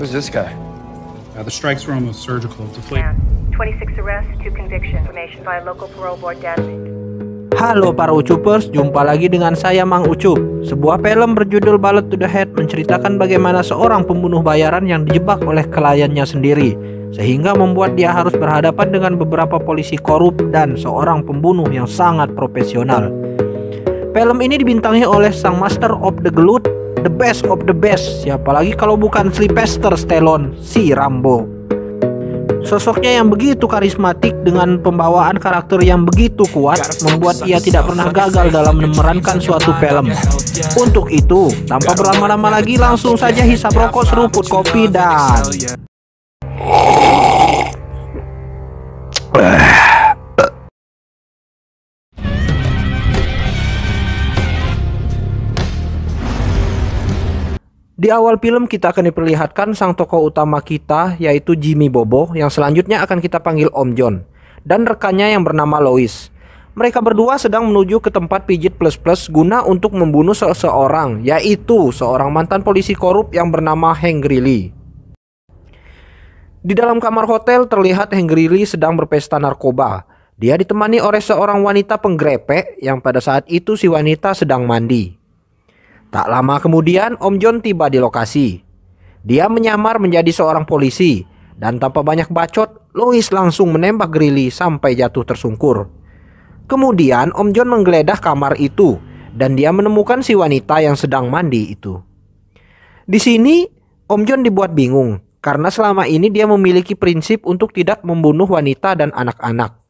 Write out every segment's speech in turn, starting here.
Who's this guy? The strikes were almost surgical. Deflate. 26 arrests, 2 convictions. Information by local parole board database. Halo para Ucupers, jumpa lagi dengan saya Mang Ucup. Sebuah film berjudul Bullet to the Head menceritakan bagaimana seorang pembunuh bayaran yang dijebak oleh kliennya sendiri, sehingga membuat dia harus berhadapan dengan beberapa polisi korup dan seorang pembunuh yang sangat profesional. Film ini dibintangi oleh sang Master of the Gelut, the best of the best, siapa lagi kalau bukan Sylvester Stallone, si Rambo. Sosoknya yang begitu karismatik dengan pembawaan karakter yang begitu kuat membuat ia tidak pernah gagal dalam memerankan suatu film. Untuk itu, tanpa berlama-lama lagi langsung saja hisap rokok, seruput kopi, dan di awal film kita akan diperlihatkan sang tokoh utama kita, yaitu Jimmy Bobo, yang selanjutnya akan kita panggil Om John, dan rekannya yang bernama Lois. Mereka berdua sedang menuju ke tempat pijit plus-plus guna untuk membunuh seseorang, yaitu seorang mantan polisi korup yang bernama Hank Greeley. Di dalam kamar hotel terlihat Hank Greeley sedang berpesta narkoba. Dia ditemani oleh seorang wanita penggrepek yang pada saat itu si wanita sedang mandi. Tak lama kemudian Om John tiba di lokasi. Dia menyamar menjadi seorang polisi, dan tanpa banyak bacot, Lois langsung menembak Greeley sampai jatuh tersungkur. Kemudian Om John menggeledah kamar itu, dan dia menemukan si wanita yang sedang mandi itu. Di sini Om John dibuat bingung, karena selama ini dia memiliki prinsip untuk tidak membunuh wanita dan anak-anak.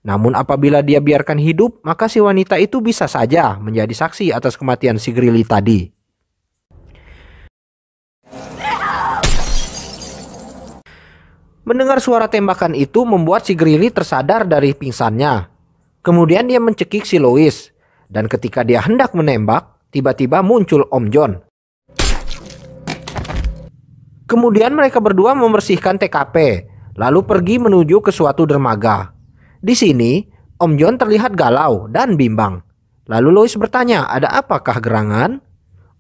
Namun apabila dia biarkan hidup, maka si wanita itu bisa saja menjadi saksi atas kematian si Greeley tadi. Mendengar suara tembakan itu membuat si Greeley tersadar dari pingsannya. Kemudian dia mencekik si Lois, dan ketika dia hendak menembak, tiba-tiba muncul Om John. Kemudian mereka berdua membersihkan TKP, lalu pergi menuju ke suatu dermaga. Di sini, Om John terlihat galau dan bimbang. Lalu Lois bertanya, ada apakah gerangan?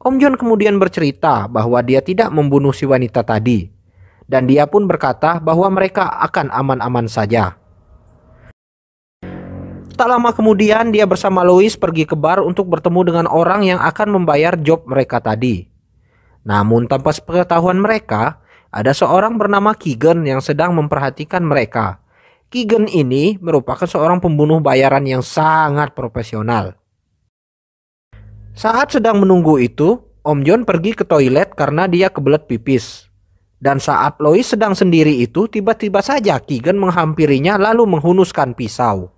Om John kemudian bercerita bahwa dia tidak membunuh si wanita tadi. Dan dia pun berkata bahwa mereka akan aman-aman saja. Tak lama kemudian dia bersama Lois pergi ke bar untuk bertemu dengan orang yang akan membayar job mereka tadi. Namun tanpa sepengetahuan mereka, ada seorang bernama Keegan yang sedang memperhatikan mereka. Keegan ini merupakan seorang pembunuh bayaran yang sangat profesional. Saat sedang menunggu itu, Om John pergi ke toilet karena dia kebelet pipis. Dan saat Lois sedang sendiri itu, tiba-tiba saja Keegan menghampirinya lalu menghunuskan pisau.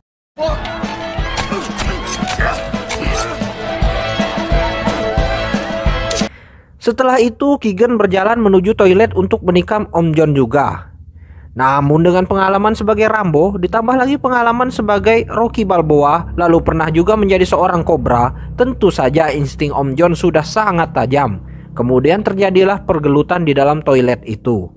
Setelah itu, Keegan berjalan menuju toilet untuk menikam Om John juga. Namun dengan pengalaman sebagai Rambo, ditambah lagi pengalaman sebagai Rocky Balboa, lalu pernah juga menjadi seorang kobra, tentu saja insting Om John sudah sangat tajam. Kemudian terjadilah pergelutan di dalam toilet itu.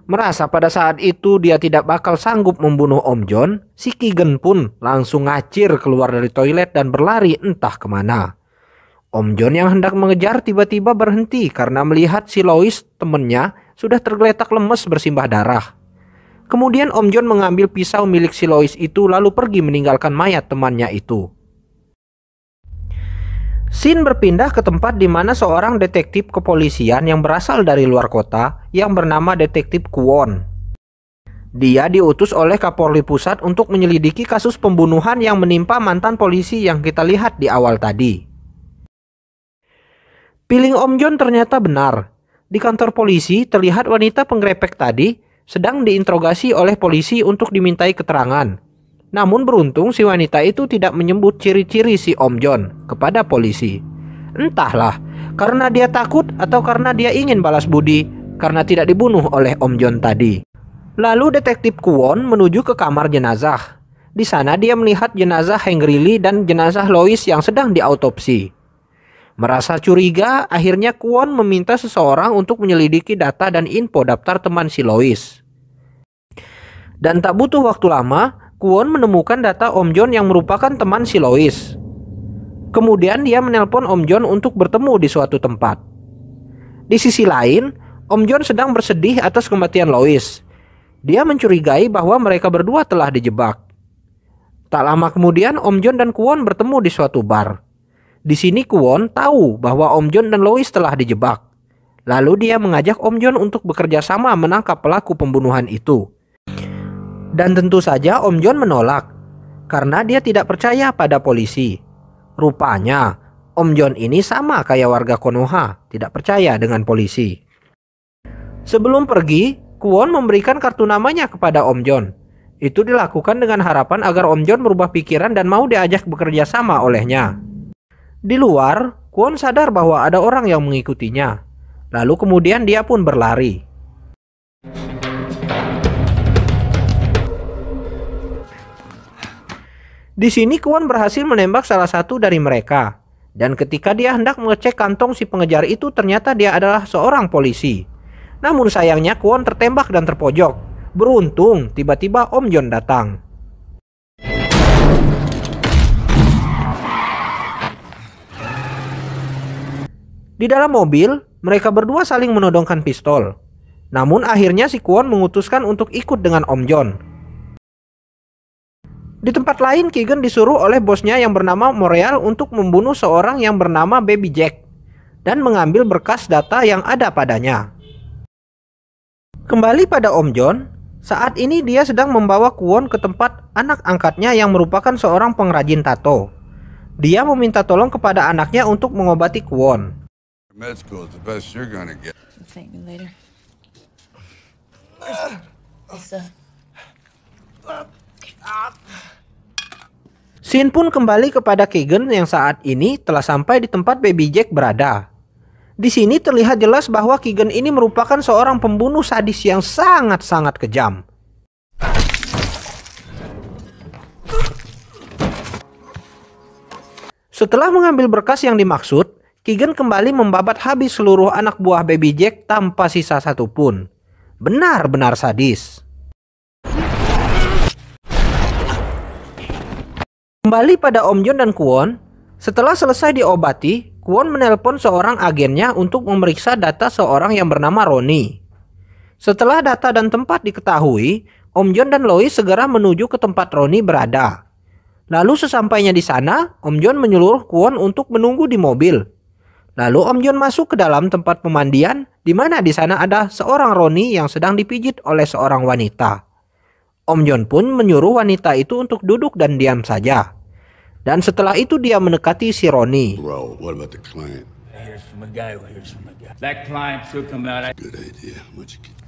Merasa pada saat itu dia tidak bakal sanggup membunuh Om John, si Keegan pun langsung ngacir keluar dari toilet dan berlari entah kemana. Om John yang hendak mengejar tiba-tiba berhenti karena melihat si Lois temennya sudah tergeletak lemes bersimbah darah. Kemudian Om John mengambil pisau milik si Lois itu lalu pergi meninggalkan mayat temannya itu. Scene berpindah ke tempat di mana seorang detektif kepolisian yang berasal dari luar kota yang bernama Detektif Kwon. Dia diutus oleh Kapolri Pusat untuk menyelidiki kasus pembunuhan yang menimpa mantan polisi yang kita lihat di awal tadi. Piling Om John ternyata benar. Di kantor polisi terlihat wanita penggrepek tadi sedang diinterogasi oleh polisi untuk dimintai keterangan. Namun beruntung si wanita itu tidak menyebut ciri-ciri si Om John kepada polisi. Entahlah, karena dia takut atau karena dia ingin balas budi karena tidak dibunuh oleh Om John tadi. Lalu Detektif Kwon menuju ke kamar jenazah. Di sana dia melihat jenazah Hank Greeley dan jenazah Lois yang sedang diautopsi. Merasa curiga, akhirnya Kwon meminta seseorang untuk menyelidiki data dan info daftar teman si Lois. Dan tak butuh waktu lama, Kwon menemukan data Om John yang merupakan teman si Lois. Kemudian dia menelpon Om John untuk bertemu di suatu tempat. Di sisi lain, Om John sedang bersedih atas kematian Lois. Dia mencurigai bahwa mereka berdua telah dijebak. Tak lama kemudian, Om John dan Kwon bertemu di suatu bar. Di sini Kwon tahu bahwa Om John dan Lois telah dijebak. Lalu dia mengajak Om John untuk bekerja sama menangkap pelaku pembunuhan itu. Dan tentu saja Om John menolak, karena dia tidak percaya pada polisi. Rupanya, Om John ini sama kayak warga Konoha, tidak percaya dengan polisi. Sebelum pergi, Kwon memberikan kartu namanya kepada Om John. Itu dilakukan dengan harapan agar Om John berubah pikiran dan mau diajak bekerja sama olehnya. Di luar, Kwon sadar bahwa ada orang yang mengikutinya. Lalu kemudian dia pun berlari. Di sini Kwon berhasil menembak salah satu dari mereka. Dan ketika dia hendak mengecek kantong si pengejar itu, ternyata dia adalah seorang polisi. Namun sayangnya Kwon tertembak dan terpojok. Beruntung tiba-tiba Om John datang. Di dalam mobil, mereka berdua saling menodongkan pistol. Namun akhirnya si Kwon memutuskan untuk ikut dengan Om John. Di tempat lain, Keegan disuruh oleh bosnya yang bernama Montreal untuk membunuh seorang yang bernama Baby Jack dan mengambil berkas data yang ada padanya. Kembali pada Om John, saat ini dia sedang membawa Kwon ke tempat anak angkatnya yang merupakan seorang pengrajin tato. Dia meminta tolong kepada anaknya untuk mengobati Kwon. Med school is the best you're gonna get. Thank me later. Scene pun kembali kepada Keegan yang saat ini telah sampai di tempat Baby Jack berada. Di sini terlihat jelas bahwa Keegan ini merupakan seorang pembunuh sadis yang sangat-sangat kejam. Setelah mengambil berkas yang dimaksud, Keegan kembali membabat habis seluruh anak buah Baby Jack tanpa sisa satupun. Benar-benar sadis. Kembali pada Om John dan Kwon, setelah selesai diobati, Kwon menelpon seorang agennya untuk memeriksa data seorang yang bernama Ronnie. Setelah data dan tempat diketahui, Om John dan Lois segera menuju ke tempat Ronnie berada. Lalu sesampainya di sana, Om John menyuruh Kwon untuk menunggu di mobil. Lalu Om John masuk ke dalam tempat pemandian, di mana di sana ada seorang Ronnie yang sedang dipijit oleh seorang wanita. Om John pun menyuruh wanita itu untuk duduk dan diam saja. Dan setelah itu dia mendekati si Ronnie. Bro, what about the client? Here's from a guy who hears from a guy. That client took him out. Good idea. What'd you get?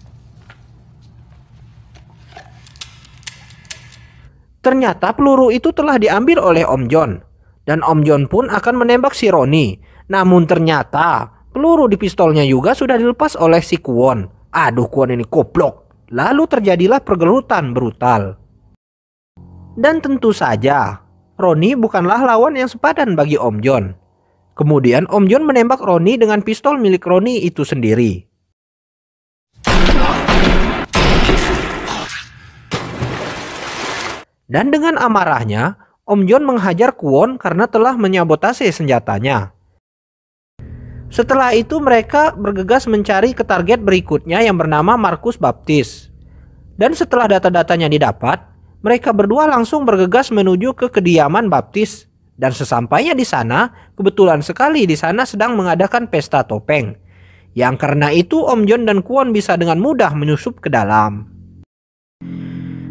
Ternyata peluru itu telah diambil oleh Om John. Dan Om John pun akan menembak si Ronnie. Namun ternyata peluru di pistolnya juga sudah dilepas oleh si Kwon. Aduh, Kwon ini goblok. Lalu terjadilah pergelutan brutal. Dan tentu saja, Ronnie bukanlah lawan yang sepadan bagi Om John. Kemudian Om John menembak Ronnie dengan pistol milik Ronnie itu sendiri. Dan dengan amarahnya, Om John menghajar Kwon karena telah menyabotase senjatanya. Setelah itu mereka bergegas mencari ke target berikutnya yang bernama Marcus Baptist. Dan setelah data-datanya didapat, mereka berdua langsung bergegas menuju ke kediaman Baptist. Dan sesampainya di sana, kebetulan sekali di sana sedang mengadakan pesta topeng. Yang karena itu Om John dan Kwon bisa dengan mudah menyusup ke dalam.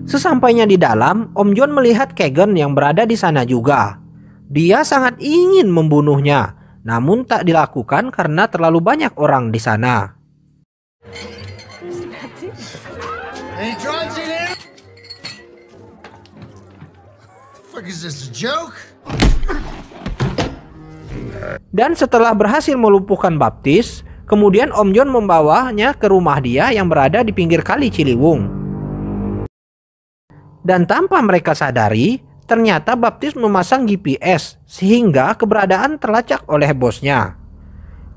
Sesampainya di dalam, Om John melihat Keegan yang berada di sana juga. Dia sangat ingin membunuhnya, namun tak dilakukan karena terlalu banyak orang di sana. Any drugs in here? Fuck, is this a joke? Dan setelah berhasil melumpuhkan Baptist, kemudian Om John membawanya ke rumah dia yang berada di pinggir kali Ciliwung. Dan tanpa mereka sadari, ternyata Baptist memasang GPS sehingga keberadaan terlacak oleh bosnya.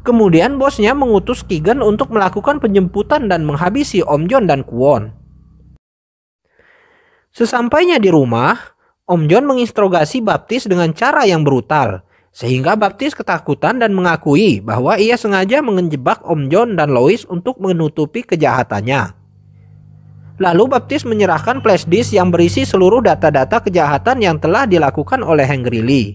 Kemudian bosnya mengutus Keegan untuk melakukan penjemputan dan menghabisi Om John dan Kwon. Sesampainya di rumah, Om John menginterogasi Baptis dengan cara yang brutal, sehingga Baptis ketakutan dan mengakui bahwa ia sengaja menjebak Om John dan Lois untuk menutupi kejahatannya. Lalu Baptis menyerahkan flash disk yang berisi seluruh data-data kejahatan yang telah dilakukan oleh Henry Lee.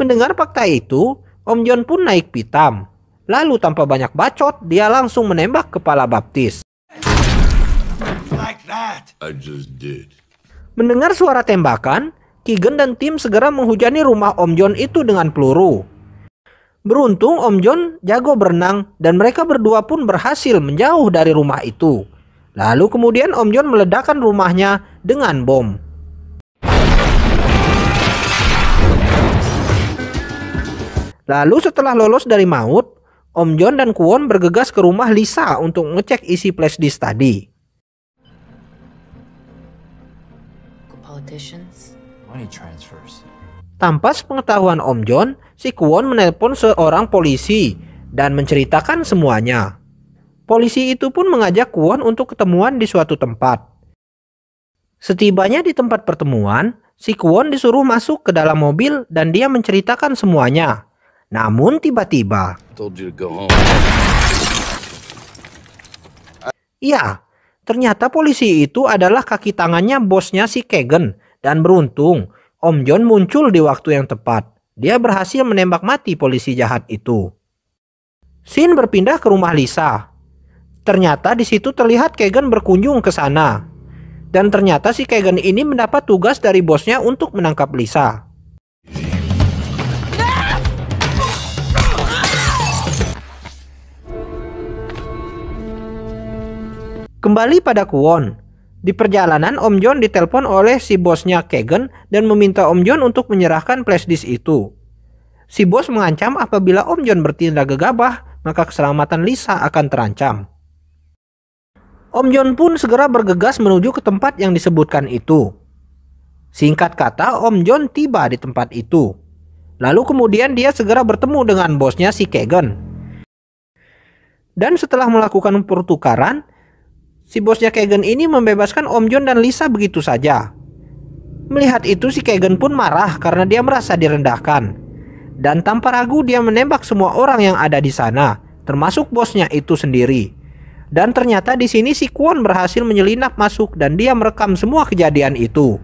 Mendengar fakta itu, Om John pun naik pitam. Lalu tanpa banyak bacot, dia langsung menembak kepala Baptis. I just did. Mendengar suara tembakan, Keegan dan tim segera menghujani rumah Om John itu dengan peluru. Beruntung Om John jago berenang dan mereka berdua pun berhasil menjauh dari rumah itu. Lalu kemudian Om John meledakkan rumahnya dengan bom. Lalu setelah lolos dari maut, Om John dan Kwon bergegas ke rumah Lisa untuk ngecek isi flash disk tadi. Politicians? Money transfers. Tanpa sepengetahuan Om John, si Kwon menelpon seorang polisi dan menceritakan semuanya. Polisi itu pun mengajak Kwon untuk ketemuan di suatu tempat. Setibanya di tempat pertemuan, si Kwon disuruh masuk ke dalam mobil dan dia menceritakan semuanya. Namun tiba-tiba, Told you to go home. ya, ternyata polisi itu adalah kaki tangannya bosnya si Keegan. Dan beruntung, Om John muncul di waktu yang tepat. Dia berhasil menembak mati polisi jahat itu. Scene berpindah ke rumah Lisa. Ternyata di situ terlihat Keegan berkunjung ke sana. Dan ternyata si Keegan ini mendapat tugas dari bosnya untuk menangkap Lisa. Kembali pada Kwon. Di perjalanan Om John ditelepon oleh si bosnya Keegan dan meminta Om John untuk menyerahkan flash disk itu. Si bos mengancam apabila Om John bertindak gegabah, maka keselamatan Lisa akan terancam. Om John pun segera bergegas menuju ke tempat yang disebutkan itu. Singkat kata, Om John tiba di tempat itu. Lalu kemudian dia segera bertemu dengan bosnya si Keegan. Dan setelah melakukan pertukaran, si bosnya Keegan ini membebaskan Om John dan Lisa begitu saja. Melihat itu si Keegan pun marah karena dia merasa direndahkan. Dan tanpa ragu dia menembak semua orang yang ada di sana, termasuk bosnya itu sendiri. Dan ternyata di sini si Kwon berhasil menyelinap masuk dan dia merekam semua kejadian itu.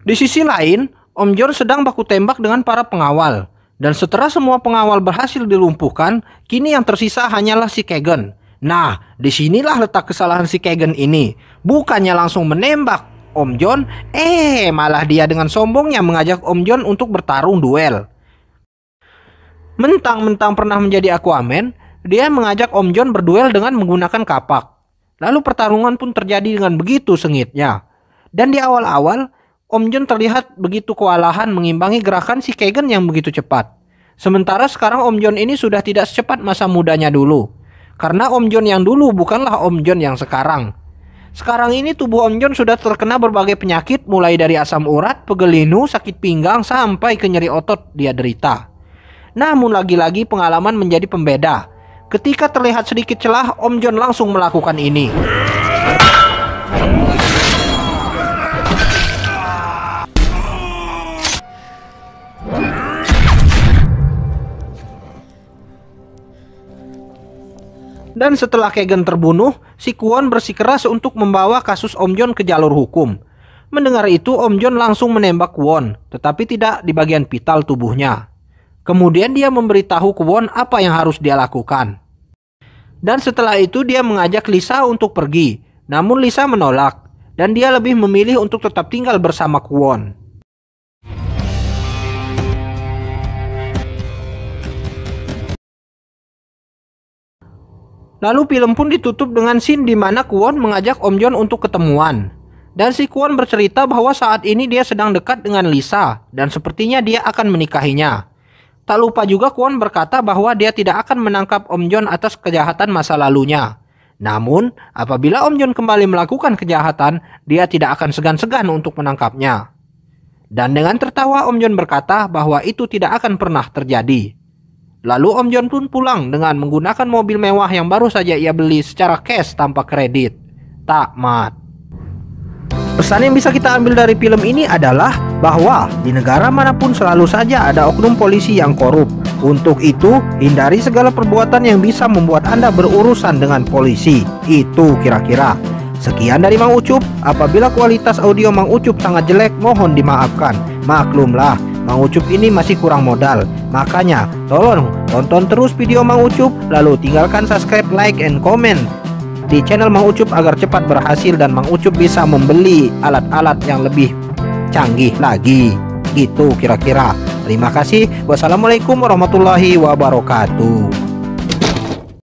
Di sisi lain, Om John sedang baku tembak dengan para pengawal. Dan setelah semua pengawal berhasil dilumpuhkan, kini yang tersisa hanyalah si Keegan. Nah, disinilah letak kesalahan si Keegan ini. Bukannya langsung menembak Om John, malah dia dengan sombongnya mengajak Om John untuk bertarung duel. Mentang-mentang pernah menjadi Aquaman, dia mengajak Om John berduel dengan menggunakan kapak. Lalu pertarungan pun terjadi dengan begitu sengitnya. Dan di awal-awal, Om John terlihat begitu kewalahan mengimbangi gerakan si Keegan yang begitu cepat. Sementara sekarang Om John ini sudah tidak secepat masa mudanya dulu. Karena Om John yang dulu bukanlah Om John yang sekarang. Sekarang ini tubuh Om John sudah terkena berbagai penyakit mulai dari asam urat, pegel linu, sakit pinggang, sampai ke nyeri otot dia derita. Namun lagi-lagi pengalaman menjadi pembeda. Ketika terlihat sedikit celah, Om John langsung melakukan ini. Dan setelah Keegan terbunuh, si Kwon bersikeras untuk membawa kasus Om John ke jalur hukum. Mendengar itu, Om John langsung menembak Kwon, tetapi tidak di bagian vital tubuhnya. Kemudian dia memberitahu Kwon apa yang harus dia lakukan. Dan setelah itu dia mengajak Lisa untuk pergi, namun Lisa menolak, dan dia lebih memilih untuk tetap tinggal bersama Kwon. Lalu film pun ditutup dengan scene di mana Kwon mengajak Om John untuk ketemuan. Dan si Kwon bercerita bahwa saat ini dia sedang dekat dengan Lisa dan sepertinya dia akan menikahinya. Tak lupa juga Kwon berkata bahwa dia tidak akan menangkap Om John atas kejahatan masa lalunya. Namun, apabila Om John kembali melakukan kejahatan, dia tidak akan segan-segan untuk menangkapnya. Dan dengan tertawa Om John berkata bahwa itu tidak akan pernah terjadi. Lalu Om John pun pulang dengan menggunakan mobil mewah yang baru saja ia beli secara cash tanpa kredit. Tamat. Pesan yang bisa kita ambil dari film ini adalah bahwa di negara manapun selalu saja ada oknum polisi yang korup. Untuk itu, hindari segala perbuatan yang bisa membuat Anda berurusan dengan polisi. Itu kira-kira. Sekian dari Mang Ucup. Apabila kualitas audio Mang Ucup sangat jelek, mohon dimaafkan. Maklumlah, Mang Ucup ini masih kurang modal. Makanya, tolong tonton terus video Mang Ucup, lalu tinggalkan subscribe, like, and comment di channel Mang Ucup agar cepat berhasil dan Mang Ucup bisa membeli alat-alat yang lebih canggih lagi. Gitu kira-kira. Terima kasih. Wassalamualaikum warahmatullahi wabarakatuh.